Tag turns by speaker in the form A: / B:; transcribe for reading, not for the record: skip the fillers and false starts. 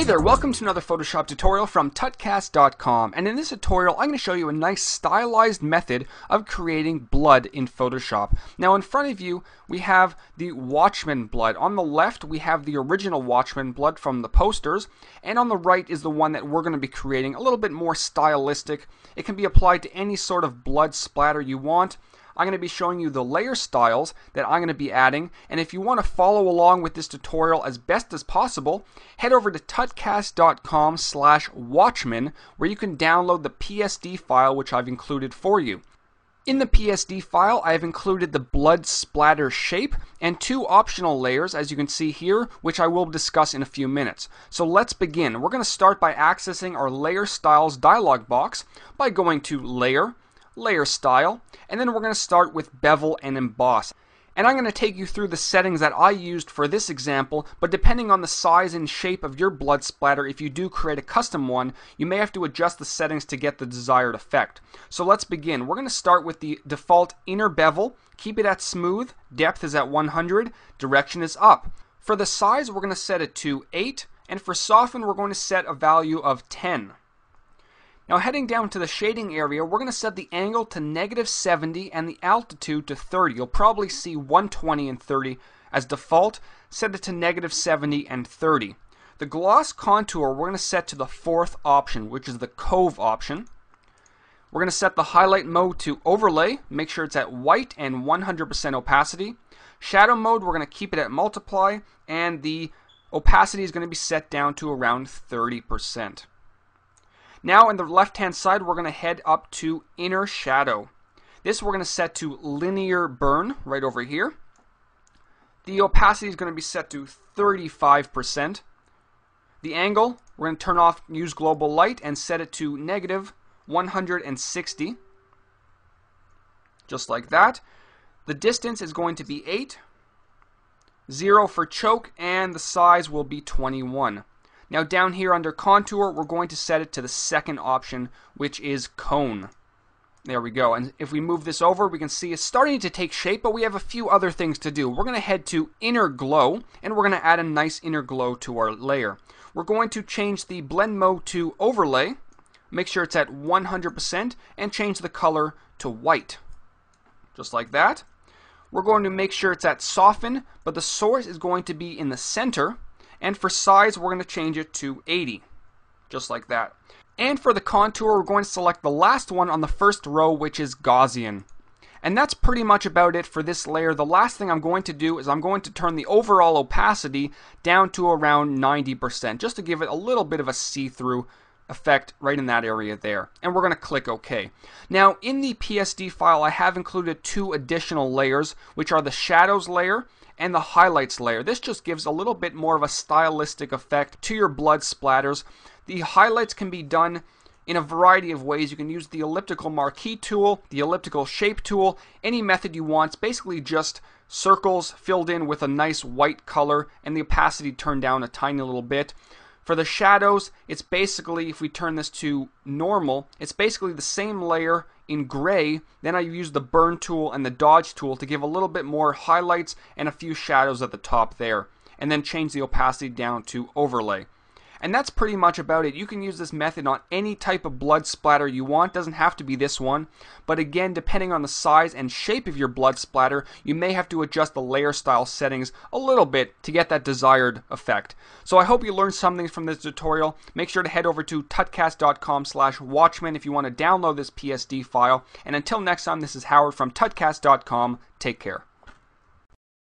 A: there, welcome to another Photoshop tutorial from tutcast.com, and in this tutorial I'm going to show you a nice stylized method of creating blood in Photoshop. Now in front of you we have the Watchmen blood. On the left we have the original Watchmen blood from the posters, and on the right is the one that we're going to be creating, a little bit more stylistic. It can be applied to any sort of blood splatter you want. I'm going to be showing you the layer styles that I'm going to be adding, and if you want to follow along with this tutorial as best as possible, head over to tutcast.com/watchmen where you can download the PSD file which I've included for you. In the PSD file, I have included the blood splatter shape and two optional layers, as you can see here, which I will discuss in a few minutes. So let's begin. We're going to start by accessing our Layer Styles dialog box by going to Layer, Layer Style, and then we're going to start with Bevel and Emboss. And I'm going to take you through the settings that I used for this example, but depending on the size and shape of your blood splatter, if you do create a custom one, you may have to adjust the settings to get the desired effect. So let's begin. We're going to start with the default inner bevel. Keep it at smooth, depth is at 100, direction is up. For the size, we're going to set it to 8, and for soften, we're going to set a value of 10. Now heading down to the shading area, we're going to set the angle to -70 and the altitude to 30. You'll probably see 120 and 30 as default. Set it to -70 and 30. The gloss contour we're going to set to the fourth option, which is the Cove option. We're going to set the highlight mode to overlay. Make sure it's at white and 100% opacity. Shadow mode, we're going to keep it at multiply, and the opacity is going to be set down to around 30%. Now on the left hand side we're going to head up to inner shadow. This we're going to set to linear burn right over here. The opacity is going to be set to 35%. The angle we're going to turn off use global light and set it to -160. Just like that. The distance is going to be 8. 0 for choke, and the size will be 21. Now down here under contour, we're going to set it to the second option, which is cone. There we go. And if we move this over, we can see it's starting to take shape, but we have a few other things to do. We're going to head to inner glow, and we're going to add a nice inner glow to our layer. We're going to change the blend mode to overlay, make sure it's at 100%, and change the color to white. Just like that. We're going to make sure it's at soften, but the source is going to be in the center. And for size, we're going to change it to 80, just like that. And for the contour, we're going to select the last one on the first row, which is Gaussian. And that's pretty much about it for this layer. The last thing I'm going to do is I'm going to turn the overall opacity down to around 90%, just to give it a little bit of a see-through effect right in that area there. And we're going to click OK. Now, in the PSD file, I have included two additional layers, which are the shadows layer and the highlights layer. This just gives a little bit more of a stylistic effect to your blood splatters. The highlights can be done in a variety of ways. You can use the elliptical marquee tool, the elliptical shape tool, any method you want. It's basically just circles filled in with a nice white color and the opacity turned down a tiny little bit. For the shadows, it's basically, if we turn this to normal, it's basically the same layer in gray. Then I use the burn tool and the dodge tool to give a little bit more highlights and a few shadows at the top there. And then change the opacity down to overlay. And that's pretty much about it. You can use this method on any type of blood splatter you want. Doesn't have to be this one. But again, depending on the size and shape of your blood splatter, you may have to adjust the layer style settings a little bit to get that desired effect. So I hope you learned something from this tutorial. Make sure to head over to tutcast.com/watchmen if you want to download this PSD file. And until next time, this is Howard from tutcast.com. Take care.